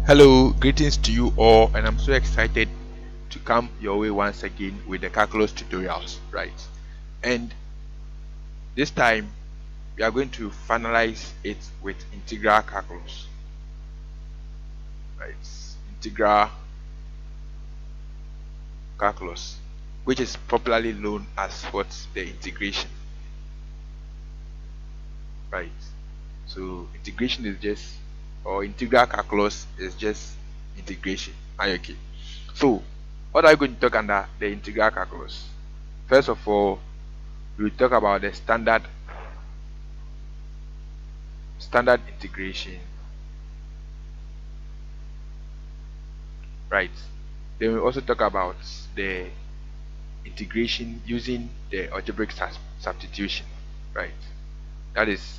Hello, greetings to you all, and I'm so excited to come your way once again with the calculus tutorials, right? And this time we are going to finalize it with integral calculus, right? Integral calculus, which is popularly known as what's the integration, right? So integration is just, or integral calculus is just integration. Are you okay? So what are you going to talk under the integral calculus? First of all, we'll talk about the standard integration, right? Then we'll also talk about the integration using the algebraic substitution, right? That is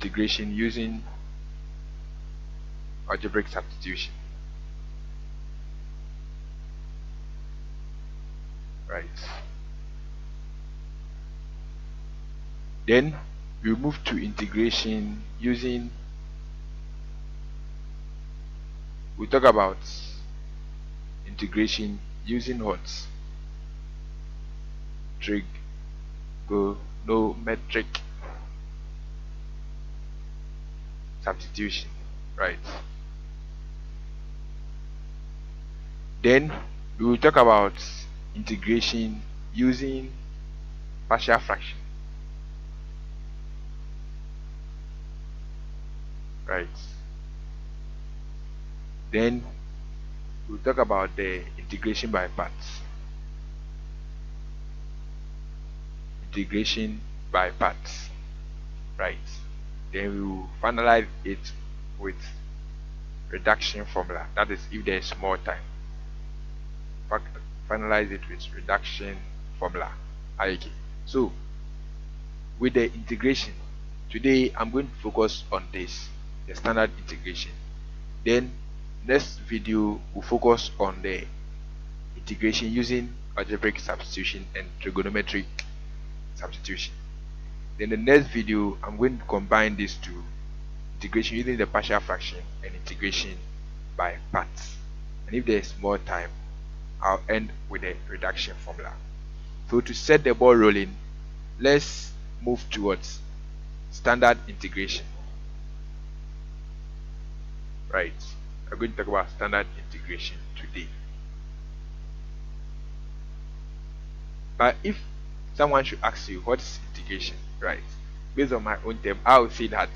integration using algebraic substitution, right? Then we'll move to integration using, we'll talk about integration using what? Trigonometric substitution, right? Then we will talk about integration using partial fraction, right? Then we'll talk about the integration by parts. Integration by parts, right? Then we will finalize it with reduction formula. That is, if there is more time. Finalize it with reduction formula. Okay. So with the integration, today I'm going to focus on this, the standard integration. Then next video will focus on the integration using algebraic substitution and trigonometric substitution. Then the next video I'm going to combine these two, integration using the partial fraction and integration by parts. And if there is more time, I'll end with the reduction formula. So to set the ball rolling, let's move towards standard integration, right? I'm going to talk about standard integration today. But if someone should ask you what is integration, right? Based on my own term, I would say that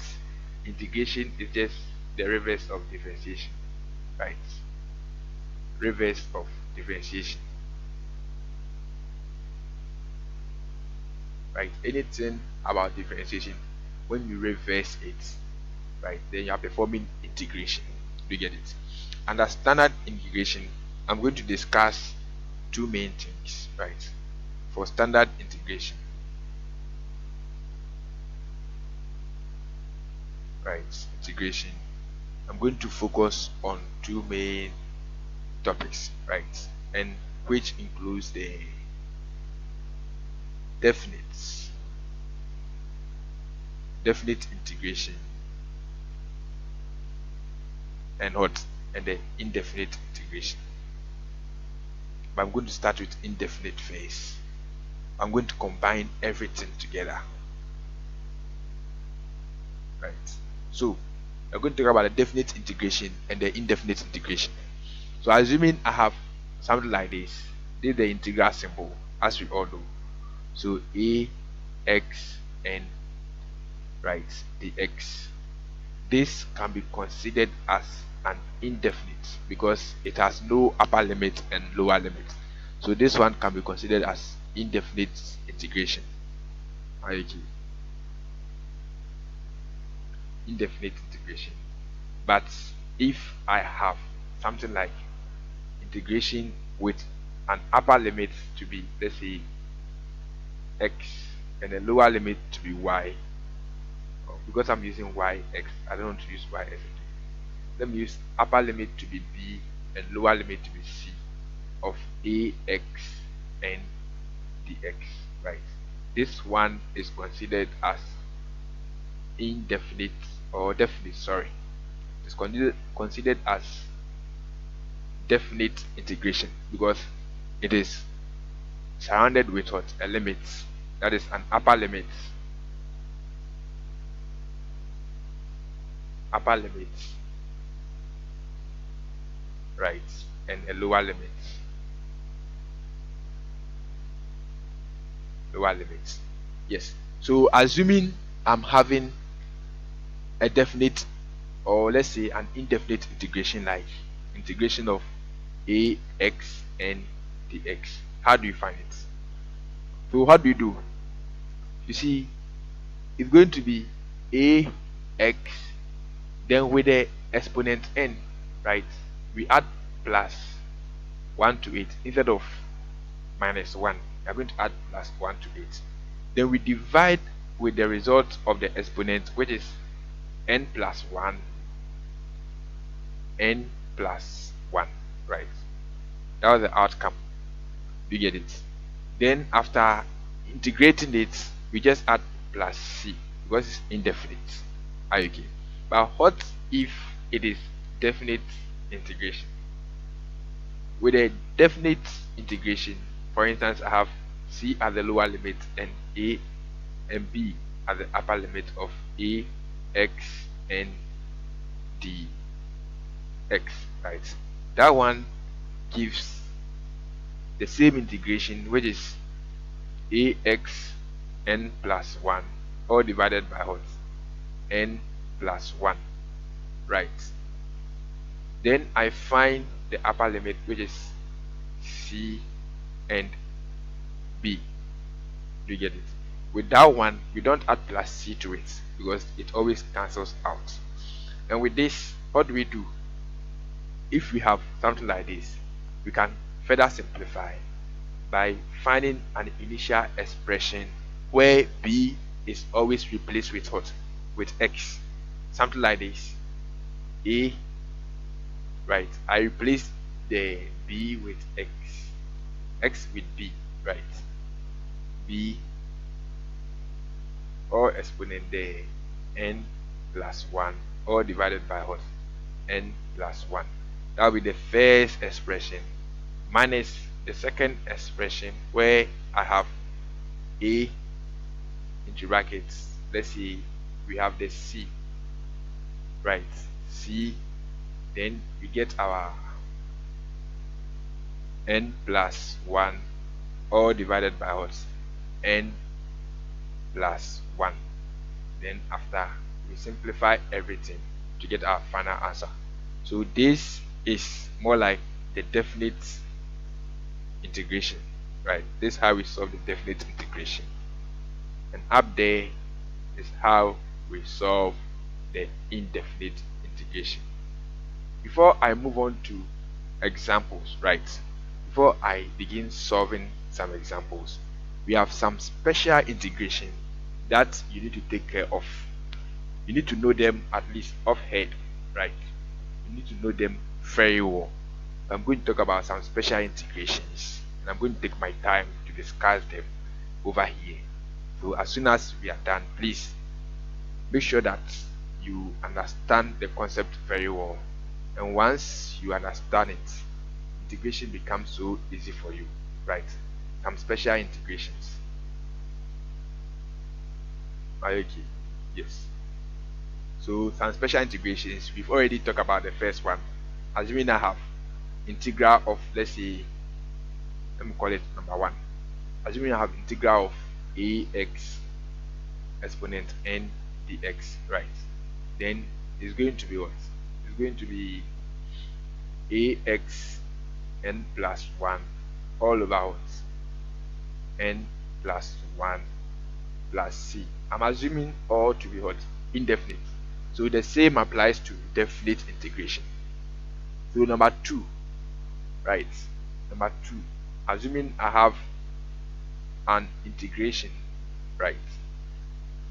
integration is just the reverse of differentiation, right? Reverse of differentiation, right? Anything about differentiation, when you reverse it, right, then you are performing integration. Do you get it? Under standard integration, I'm going to discuss two main things, right? For standard integration, right, integration, I'm going to focus on two main topics, right, and which includes the definite integration and the indefinite integration. But I'm going to start with indefinite phase. I'm going to combine everything together, right? So I'm going to talk about the definite integration and the indefinite integration. So assuming I have something like this is the integral symbol, as we all know. So a x n, right, dx. This can be considered as an indefinite because it has no upper limit and lower limit. So this one can be considered as indefinite integration. Okay. Indefinite integration. But if I have something like integration with an upper limit to be, let's say, x and a lower limit to be y, because I'm using yx, I don't want to use ys. Let me use upper limit to be b and lower limit to be c of ax and dx, right? This one is considered as indefinite or definite, sorry. is considered as definite integration because it is surrounded with what? A limit. That is an upper limit, right, and a lower limit. Yes. So assuming I'm having a definite, or let's say an indefinite integration, like integration of ax and dx, how do you find it? So what do? You see, it's going to be ax, then with the exponent n, right, we add plus 1 to it instead of minus 1. We are going to add plus 1 to it. Then we divide with the result of the exponent, which is n plus 1, n plus 1, right? That was the outcome. You get it? Then after integrating it, we just add plus c because it's indefinite. Are you okay? But what if it is definite integration? With a definite integration, for instance, I have c at the lower limit and a and b at the upper limit of a, x, and dx, right? That one gives the same integration, which is ax n plus 1, all divided by what? N plus 1, right? Then I find the upper limit, which is c and b. Do you get it? With that one, we don't add plus c to it because it always cancels out. And with this, what do? If we have something like this, we can further simplify by finding an initial expression where b is always replaced with what? With x. Something like this. A, right? I replace the b with x, x with b, right? B or exponent there, n plus 1, or divided by what? N plus 1. That will be the first expression minus the second expression where I have a into brackets. Let's see, we have the c, right? C, then we get our n plus 1, all divided by what? N plus 1. Then after, we simplify everything to get our final answer. So this is more like the definite integration, right? This is how we solve the definite integration. And up there is how we solve the indefinite integration. Before I move on to examples, right? Before I begin solving some examples, we have some special integration that you need to take care of. You need to know them at least off head, right? You need to know them very well. I'm going to talk about some special integrations, and I'm going to take my time to discuss them over here. So as soon as we are done, please make sure that you understand the concept very well. And once you understand it, integration becomes so easy for you, right? Some special integrations. Are you okay? Yes. So some special integrations, we've already talked about the first one. Assuming I have integral of, let's say, let me call it number 1. Assuming I have integral of ax exponent n dx, right? Then it's going to be what? It's going to be ax n plus 1 all over what? N plus 1 plus c. I'm assuming all to be what? Indefinite. So the same applies to definite integration. So number 2, right? Number 2, assuming I have an integration, right,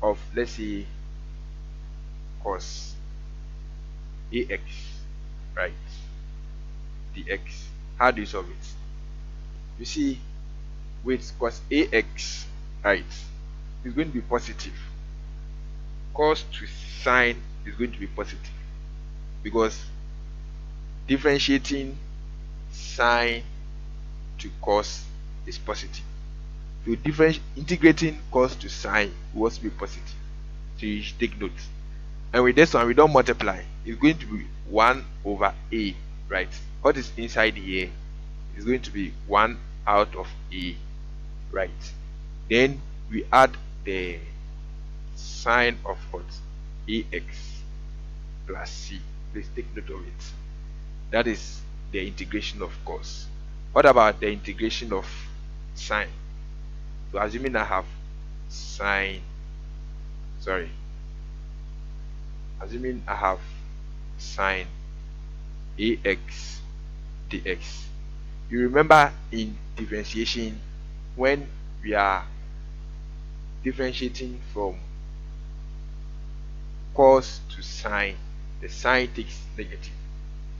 of, let's say, cos ax, right, dx. How do you solve it? You see, with cos ax, right, it's going to be positive. Cos to sine is going to be positive. because differentiating sine to cos is positive. So integrating cos to sine will also be positive. So you should take note. And with this one, we don't multiply. It's going to be 1 over a, right? What is inside here is going to be 1 out of a, right? Then we add the sine of what? Ax plus c. Please take note of it. That is the integration of cos. What about the integration of sine? So assuming I have sine, sorry, assuming I have sine ax dx. You remember in differentiation, when we are differentiating from cos to sine, the sine takes negative.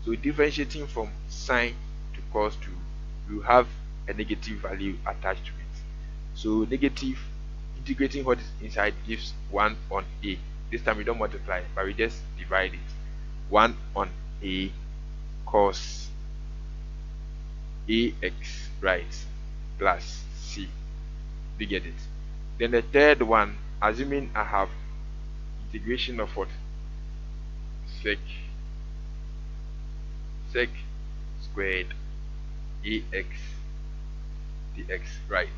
So differentiating from sine to cos to, you have a negative value attached to it. So negative, integrating what is inside gives 1 on a. This time we don't multiply, but we just divide it. 1 on a cos ax, right, plus c. You get it? Then the third one, assuming I have integration of what? Sec squared ax dx, right?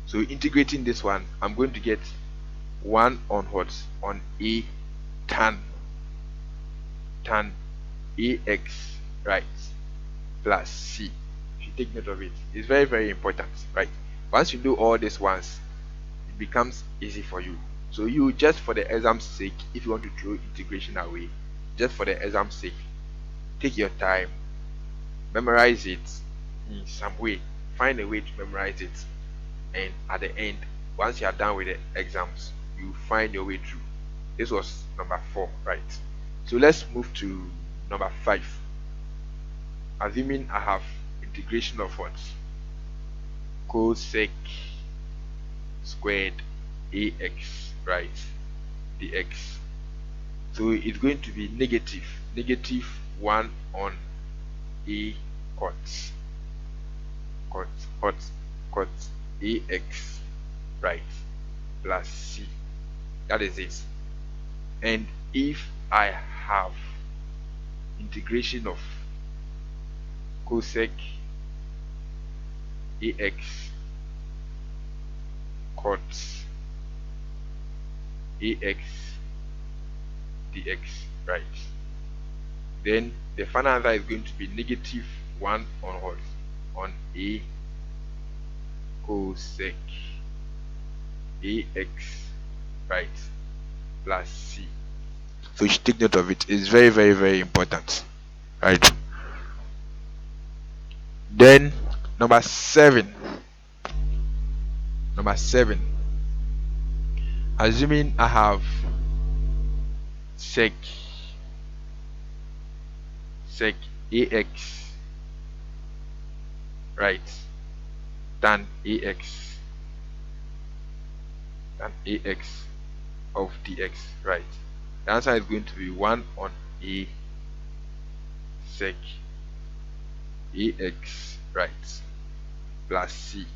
So integrating this one, I'm going to get 1 on what? On a tan ax, right, plus c. If you take note of it, it's very, very important, right? Once you do all these ones, it becomes easy for you. So you, just for the exam's sake, if you want to throw integration away, just for the exam's sake, take your time, memorize it in some way, find a way to memorize it, and at the end, once you are done with the exams, you find your way through. This was number 4, right? So let's move to number 5. Assuming I have integration of what? Cosec squared ax, right, dx. So it's going to be negative 1 on a cot ax, right, plus c. That is it. And if I have integration of cosec ax cot ax dx, right, then the final answer is going to be negative 1 on what? On a cosec ax, right, plus c. So you should take note of it. It's very, very, very important, right? Then number 7, assuming I have sec ax, right, tan ax of dx, right. The answer is going to be 1 on a sec ax, right, plus c.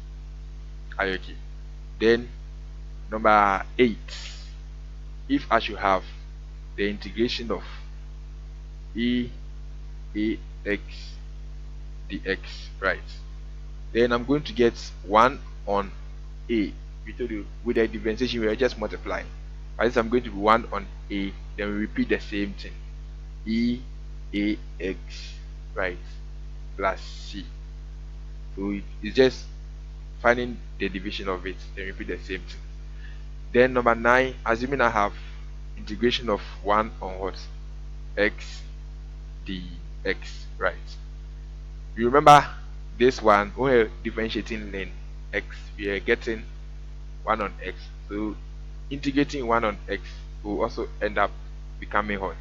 Are you okay? Then number 8, if I should have the integration of ax dx, right, then I'm going to get 1 on a. We told you with the differentiation we are just multiplying. At least I'm going to be 1 on a, then we repeat the same thing, ax, right, plus c. So it's just finding the division of it, then repeat the same thing. Then number 9, assuming I have integration of 1 on what? X dx, right. You remember this one, when we're differentiating ln x, we are getting 1 on x. So integrating 1 on x will also end up becoming what?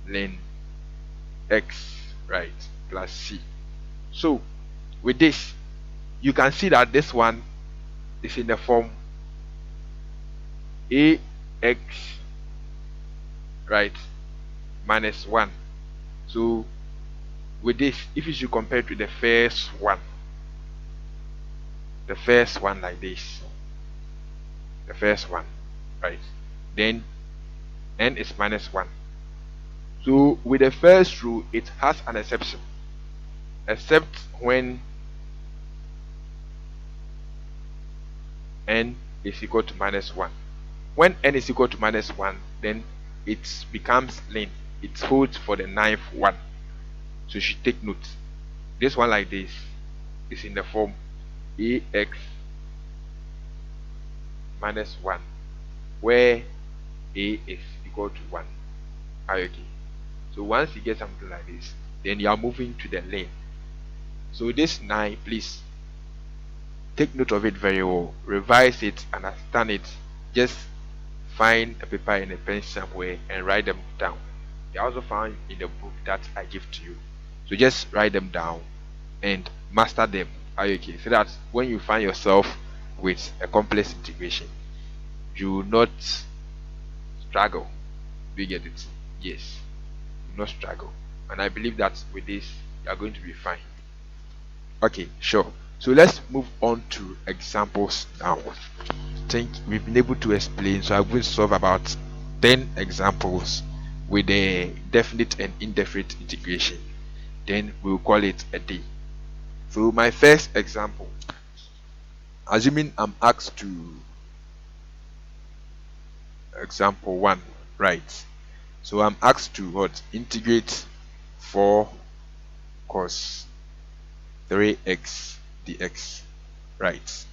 Ln x, right, plus c. So with this, you can see that this one is in the form ax, right, minus 1 So with this, if you should compare to the first one like this, the first one, right? Then n is minus 1. So with the first rule, it has an exception, except when n is equal to minus 1. When n is equal to minus 1, then it becomes lane. It holds for the ninth one. So you should take note. This one like this is in the form ax minus 1, where a is equal to 1. Are you okay? So once you get something like this, then you are moving to the lane. So this 9, please take note of it very well. Revise it, understand it. Just find a paper and a pen somewhere and write them down. They are also found in the book that I give to you. So just write them down and master them. Are you okay? So that when you find yourself with a complex integration, you will not struggle. Do you get it? Yes. You will not struggle. And I believe that with this, you are going to be fine. Okay, sure. So let's move on to examples now. I think we've been able to explain, so I will solve about 10 examples with a definite and indefinite integration. Then we'll call it a day. So my first example, assuming I'm asked to example 1, right? So I'm asked to what? Integrate 4 cos 3x dx, right?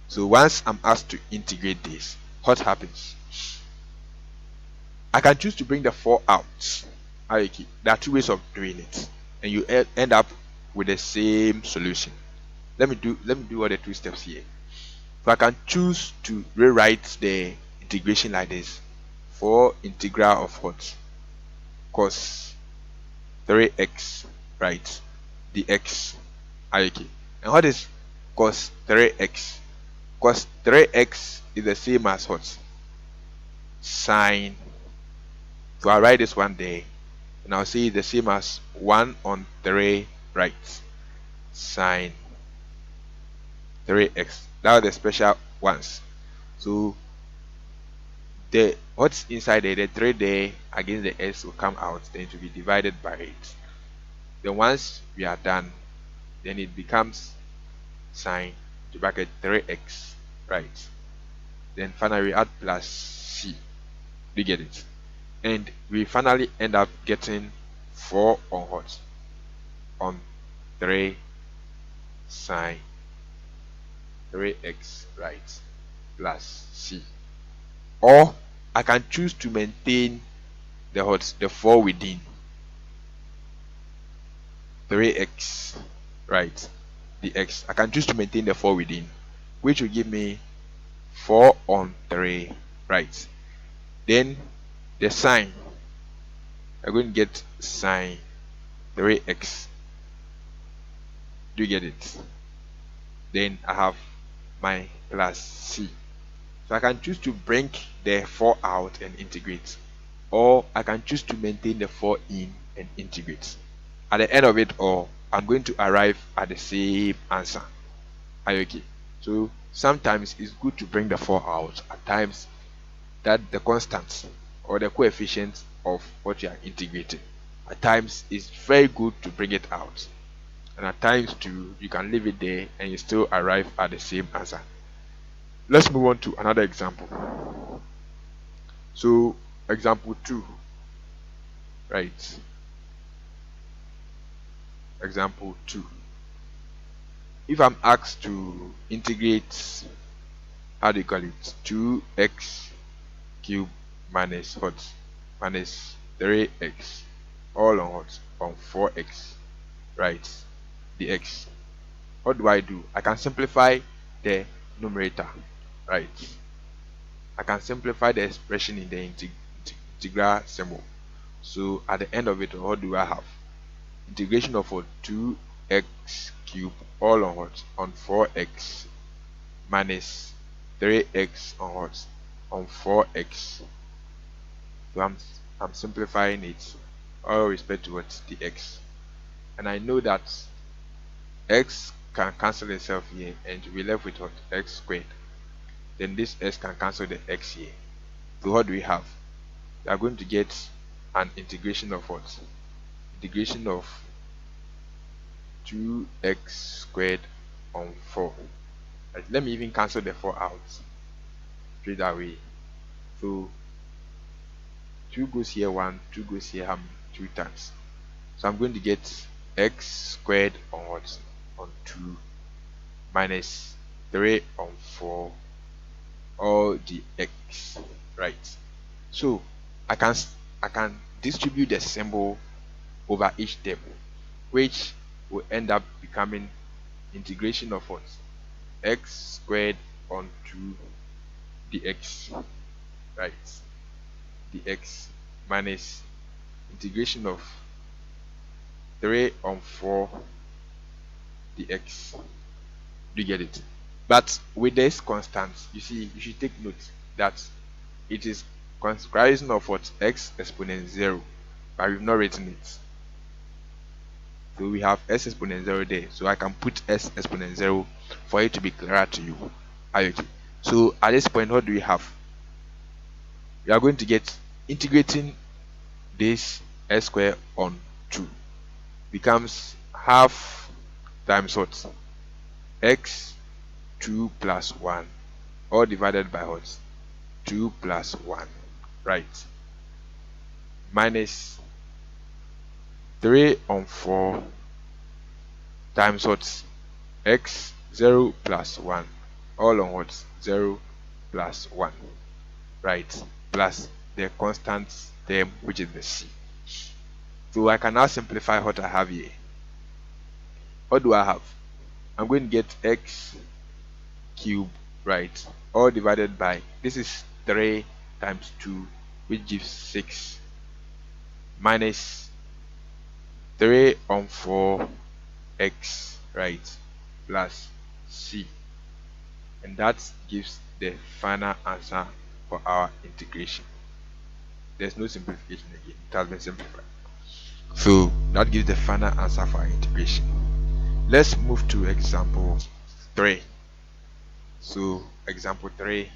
So once I'm asked to integrate this, what happens? I can choose to bring the 4 out. Okay, there are two ways of doing it, and you end up with the same solution. Let me do all the 2 steps here. So I can choose to rewrite the integration like this: 4 integral of what? Cos 3x, right? dx. Okay. And what is cos 3x? Cos 3x is the same as what? Sine. So I'll write this one there, and I'll say it's the same as 1 on 3, right? Sine 3x. That are the special ones. So the what's inside there, the 3 there against the x will come out, then to be divided by it. Then once we are done, then it becomes sine to bracket 3x, right? Then finally we add plus c. We get it, and we finally end up getting 4 on what? On 3 sine 3x, right? Plus c. Or I can choose to maintain the what? The 4 within 3x, right? The x. I can choose to maintain the 4 within, which will give me 4 on 3, right? Then the sine, I'm going to get sine 3x. Do you get it? Then I have my plus c. So I can choose to bring the 4 out and integrate, or I can choose to maintain the 4 in and integrate. At the end of it all, I'm going to arrive at the same answer. Are you okay? So sometimes it's good to bring the 4 out. At times, that the constant or the coefficient of what you are integrating. At times, it's very good to bring it out. And at times too, you can leave it there and you still arrive at the same answer. Let's move on to another example. So example 2, right? Example 2. If I'm asked to integrate, how do you call it, 2x cube minus what? Minus 3x all on what? On 4x, right? dx. What do I do? I can simplify the numerator, right? I can simplify the expression in the integral symbol. So at the end of it, what do I have? Integration of what? 2x cube all on what? On 4x minus 3x on what? On 4x. So I'm simplifying it. all respect to what the x, and I know that x can cancel itself here and we left with what x squared. Then this x can cancel the x here. So what do we have? We are going to get an integration of what? Integration of 2x squared on 4. Right, let me even cancel the 4 out straight away. So 2 goes here 1, 2 goes here 2 times. So I'm going to get x squared on what? On 2 minus 3 on 4 all the x, right? So I can distribute the symbol over each term, which will end up becoming integration of what? X squared onto dx, right? Dx minus integration of 3 on 4 dx. Do you get it? But with this constant, you see, you should take note that it is comparison of what? X exponent 0, but we've not written it. So we have s exponent 0 there, so I can put s exponent 0 for it to be clearer to you. Okay. So at this point, what do we have? We are going to get integrating this s square on 2 becomes half times what? X 2 plus 1, all divided by what? 2 plus 1, right? Minus 3 on 4 times what? X 0 plus 1, all on what? 0 plus 1, right? Plus the constant term, which is the c. So I can now simplify what I have here. What do I have? I'm going to get x cubed, right? All divided by, this is 3 times 2, which gives 6, minus 3 on 4 x, right? Plus c. And that gives the final answer for our integration. There's no simplification again, it has been simplified. So that gives the final answer for our integration. Let's move to example 3. So example 3,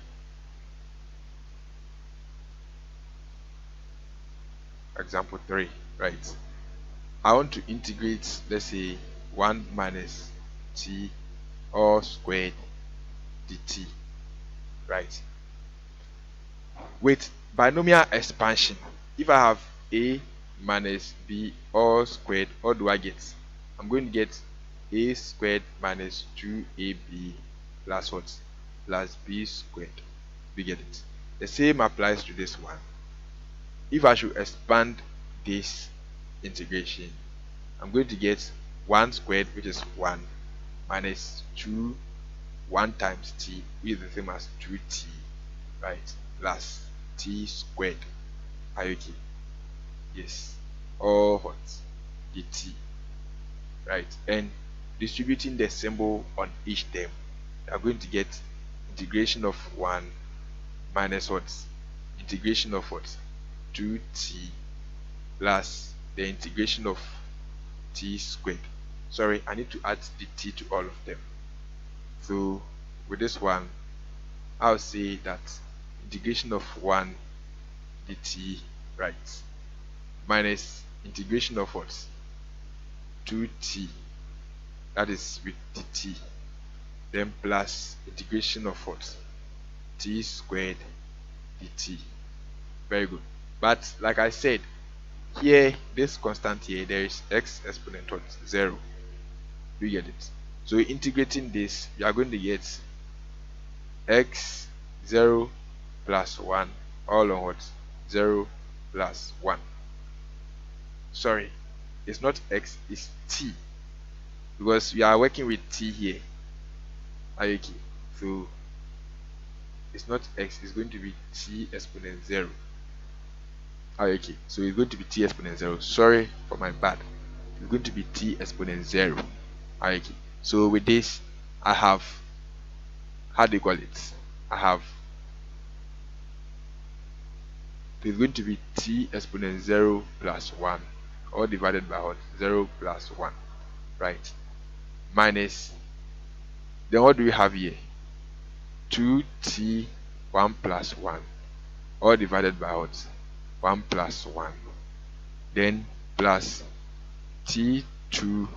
right? I want to integrate, let's say, 1 minus t all squared dt, right? With binomial expansion, if I have a minus b all squared, what do I get? I'm going to get a squared minus 2ab plus what? Plus b squared. We get it. The same applies to this one. If I should expand this integration, I'm going to get 1 squared, which is 1, minus 2, 1 times t, which is the same as 2t, right? Plus t squared. Are you okay? Yes. Or what? dt, right? And distributing the symbol on each term, we are going to get integration of 1 minus what? Integration of what? 2t plus the integration of t squared. Sorry, I need to add the t to all of them. So with this one, I'll say that integration of 1 dt, right, minus integration of what? 2t, that is with dt, then plus integration of what? T squared dt. Very good. But like I said, here, this constant here, there is x exponent what? 0. Do you get it? So integrating this, you are going to get x 0 plus 1 all on what? 0 plus 1. Sorry, it's not x, it's t, because we are working with t here. Okay, so it's not x, it's going to be t exponent 0. Okay, so it's going to be t exponent 0. Sorry for my bad. It's going to be t exponent 0. Okay, so with this, I have, how do you call it? I have, it's going to be t exponent 0 plus 1 all divided by what? 0 plus 1, right? Minus, then what do we have here? 2t 1 plus 1, all divided by what? 1 plus 1, then plus t2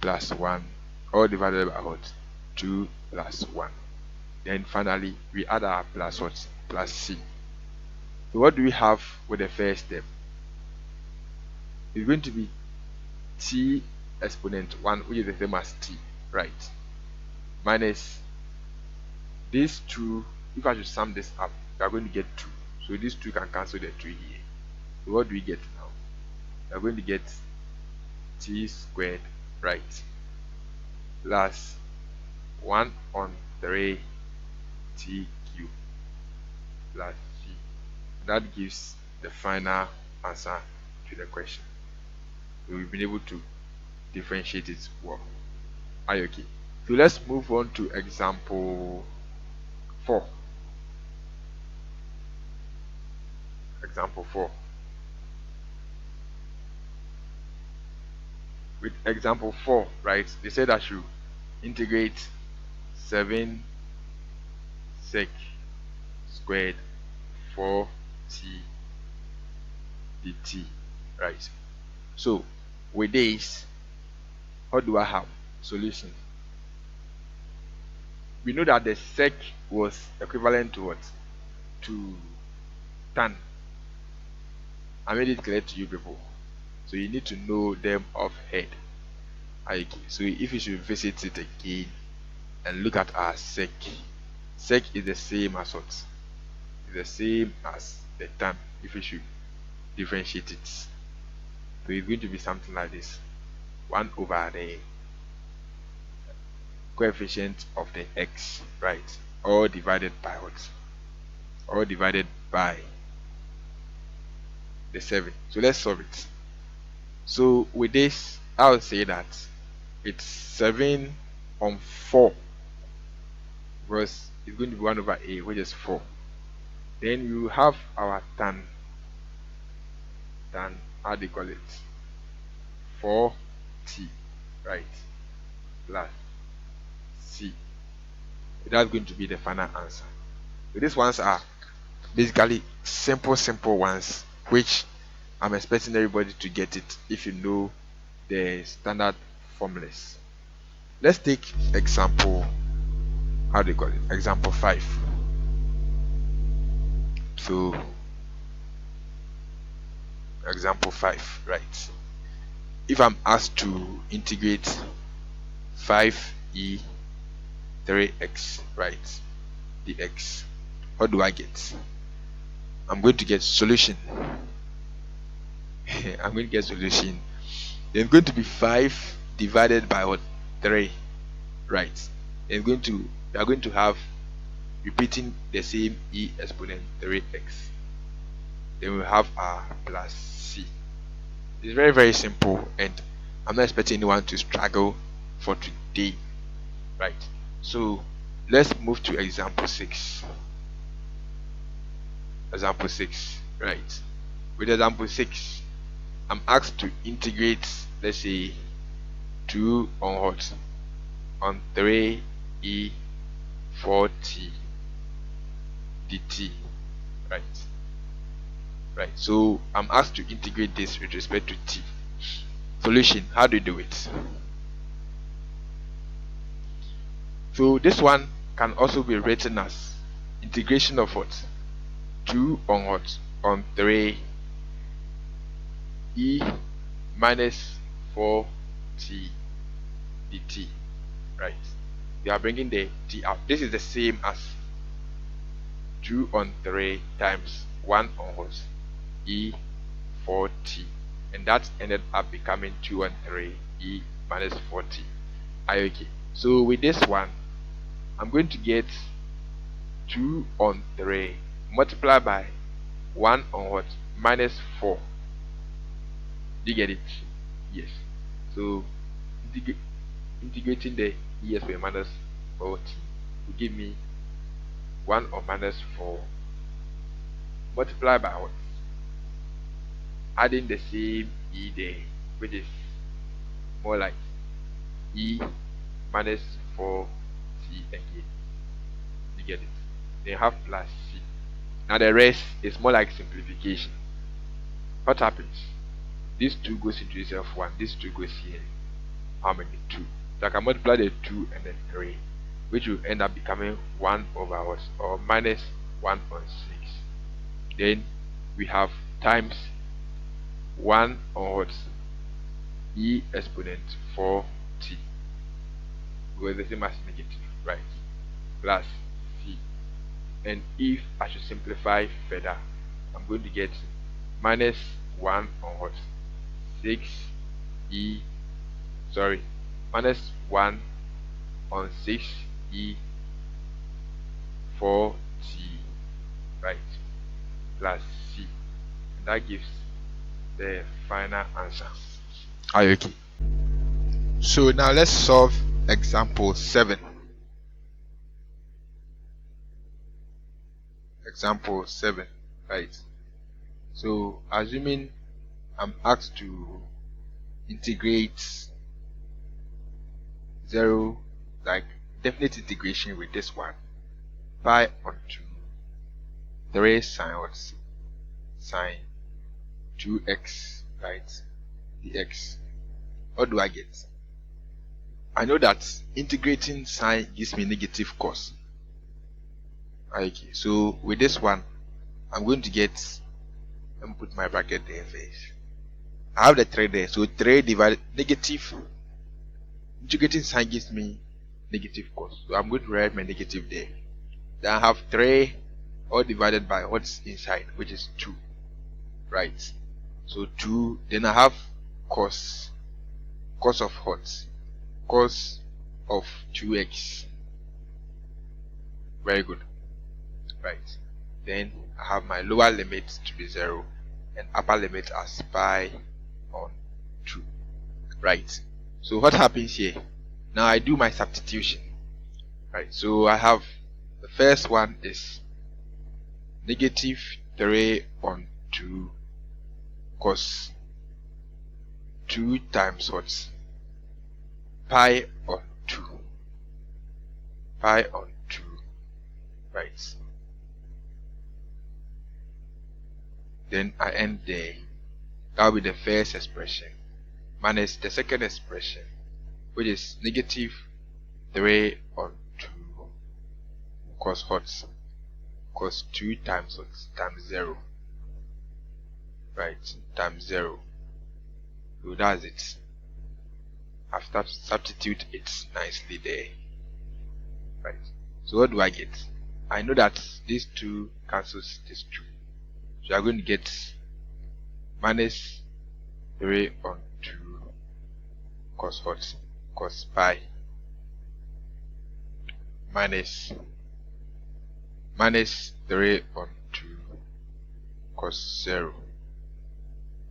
plus 1, all divided by what? 2 plus 1. Then finally we add our plus what? Plus c. So what do we have with the first step? It's going to be t exponent 1, which is the same as t, right? Minus these two. If I should sum this up, we are going to get 2. So these 2 can cancel the 2 here. So what do we get now? We are going to get t squared, right, plus 1 on 3 t cubed plus c. That gives the final answer to the question. So we've been able to differentiate it well. Are you okay? So let's move on to example 4. Example 4. With example 4, right, they said I should integrate 7 sec squared 4t dt, right? So with this, what do I have? Solution. We know that the sec was equivalent to what? To tan. I made it clear to you people, so you need to know them off head. Okay, so if you should visit it again and look at our sec is the same as what? It's the same as the tan. If you should differentiate it, so it's going to be something like this: 1 over the coefficient of the x, right, all divided by what? All divided by the 7. So let's solve it. So with this, I would say that it's 7 on 4, because it's going to be 1 over a, which is 4. Then you have our tan, how do you call it? 4t, right, plus c. That's going to be the final answer. So these ones are basically simple ones, which I'm expecting everybody to get it if you know the standard formulas. Let's take example, how do you call it? Example 5. So example 5, right? If I'm asked to integrate 5e 3x, right, dx, what do I get? I'm going to get solution. I'm going to get solution. It's going to be 5 divided by what? 3, right? It's going to, we are going to have repeating the same e exponent 3x. Then we have our plus c. It's very simple, and I'm not expecting anyone to struggle for today, right? So let's move to example 6. Example 6, right? With example 6, I'm asked to integrate, let's say, 2 on what? On 3e 4t dt, right? Right. So I'm asked to integrate this with respect to t. Solution, how do you do it? So this one can also be written as integration of what? 2 on what? On 3 e minus 4t dt, right? We are bringing the t out. This is the same as 2 on 3 times 1 on what? E 4t, and that ended up becoming 2 on 3 e minus 4t. Okay, so with this one, I'm going to get 2 on 3 multiplied by 1 on what? Minus 4. Do you get it? Yes. So integrating the e by minus 4t will give me 1 on minus 4 multiplied by what? Adding the same e there, which is more like e minus 4t again. You get it? Then you have plus c. Now the rest is more like simplification. What happens? This 2 goes into this f1, this 2 goes here. How many? 2. So I can multiply the 2 and then 3, which will end up becoming 1 over what? Or minus 1 on 6. Then we have times 1 on what? E exponent 4t. Because the same as negative, right? Plus c. And if I should simplify further, I'm going to get minus 1 on what? 6e, sorry, minus 1 on 6e 4t, right, plus c. And that gives the final answer. Are you okay? So now let's solve example 7. Example 7, right? So assuming I'm asked to integrate 0, like definite integration with this one, pi onto 3 sine what? Sine 2x, right? dx. What do I get? I know that integrating sine gives me negative cos. Okay, so with this one, I'm going to get, let me put my bracket there first. I have the 3 there, so 3 divided negative, integrating sine gives me negative cos. So I'm going to write my negative there. Then I have 3 all divided by what's inside, which is 2, right? So 2, then I have cos of what? Cos of 2x. Very good, right? Then I have my lower limit to be 0 and upper limit as pi on 2, right? So what happens here? Now I do my substitution, right? So I have the first one is negative 3 on 2 cos 2 times what? Pi on 2. Pi on 2, right? Then I end there. That will be the first expression minus the second expression, which is negative 3 on 2 cos what? Cos 2 times what? Times 0, right? Times 0. So that's it. I've substitute it nicely there, right? So what do I get? I know that these 2 cancels this 2, so I'm going to get minus 3 on 2 cos what? Cos pi minus 3 on 2 cos 0.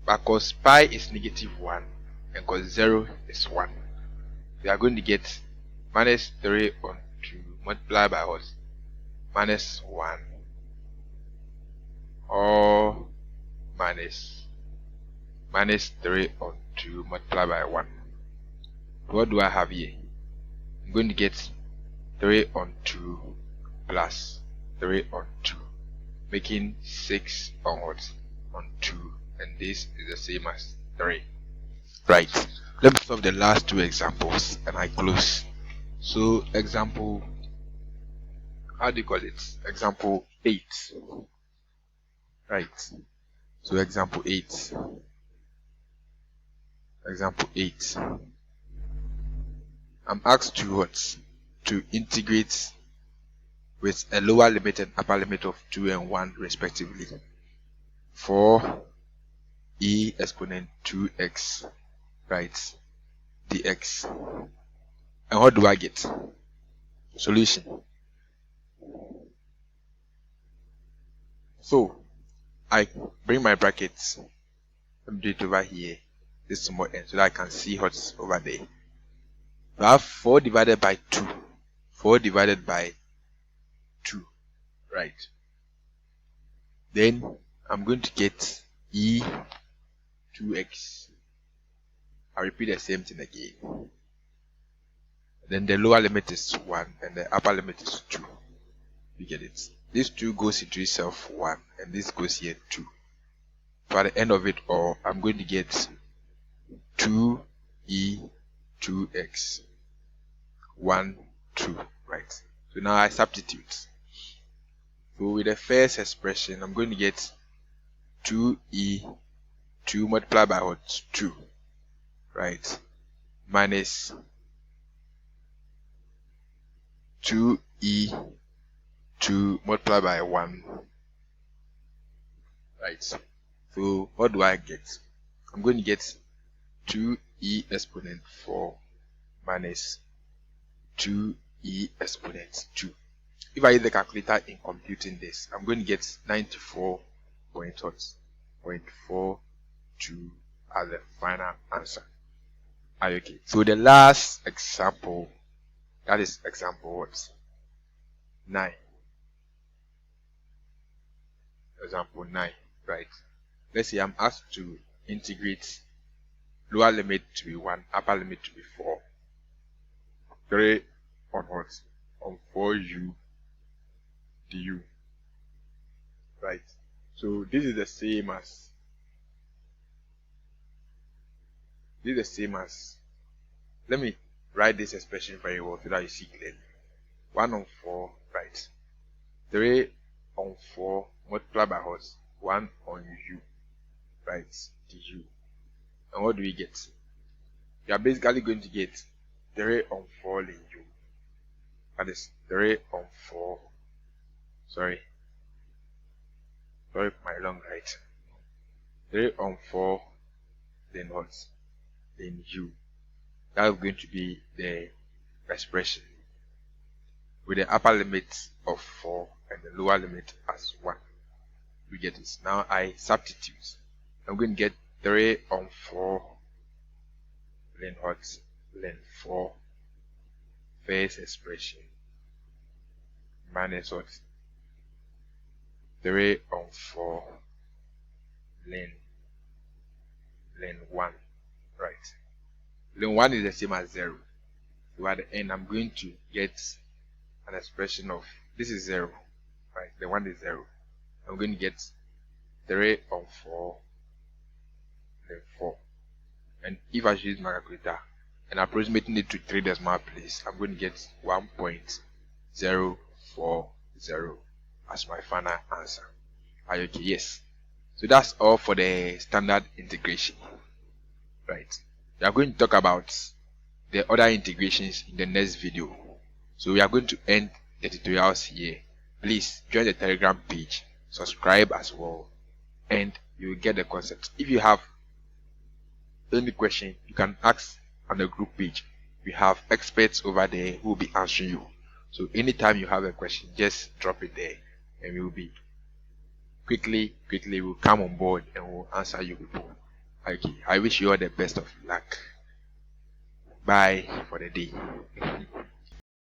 But cos pi is negative 1 and cos 0 is 1. We are going to get minus 3 on 2 multiplied by what? Minus 1 or minus 3 on 2 multiplied by 1. What do I have here? I'm going to get 3 on 2 plus 3 on 2, making 6 on what? On 2, and this is the same as 3, right? Let me solve the last 2 examples and I close. So example, how do you call it? Example 8, right? So example 8. Example 8. I'm asked to what? To integrate with a lower limit and upper limit of 2 and 1 respectively for e exponent 2x, right? dx. And what do I get? Solution. So I bring my brackets. Let me do it over here, this small n, so that I can see what's over there. So I have 4 divided by 2. 4 divided by 2, right? Then I'm going to get e 2x I repeat the same thing again. Then the lower limit is 1 and the upper limit is 2. You get it? This 2 goes into itself 1 and this goes here 2. So at the end of it all, I'm going to get 2e 2x 1 2, right? So now I substitute. So with the first expression, I'm going to get 2e 2 multiplied by what? 2, right? Minus 2e 2 multiplied by 1, right? So what do I get? I'm going to get 2e exponent 4 minus 2e exponent 2. If I use the calculator in computing this, I'm going to get 94.42 as the final answer. Are you okay? So the last example, that is example what? 9. Example 9, right? Let's say I'm asked to integrate lower limit to be 1, upper limit to be 4. 3 on what? On 4u du, right? So this is the same as let me write this expression very well so that you see clearly. 1 on 4, right? 3 on 4 multiplied by what? 1 on u, right? Du. And what do we get? You are basically going to get 3 on 4 in u. That is 3 on 4. Sorry for my long right. 3 on 4, then what? Then u. That is going to be the expression with the upper limit of 4 and the lower limit as 1. We get this. Now I substitute. I'm going to get 3 on 4 then what? Then 4 first expression minus what? 3 on 4 then 1, right? Then 1 is the same as 0. So at the end I'm going to get an expression of, this is 0, right? The 1 is 0. I'm going to get 3 on 4 then 4. And if I use my calculator and approximating it to 3 decimal place, I'm going to get 1.040 as my final answer. Are you okay? Yes. So that's all for the standard integration, right? We are going to talk about the other integrations in the next video. So we are going to end the tutorials here. Please join the Telegram page, subscribe as well, and you will get the concept. If you have any question, you can ask on the group page. We have experts over there who will be answering you. So anytime you have a question, just drop it there and we will be quickly we'll come on board and we'll answer you people. Okay, I wish you all the best of luck. Bye for the day.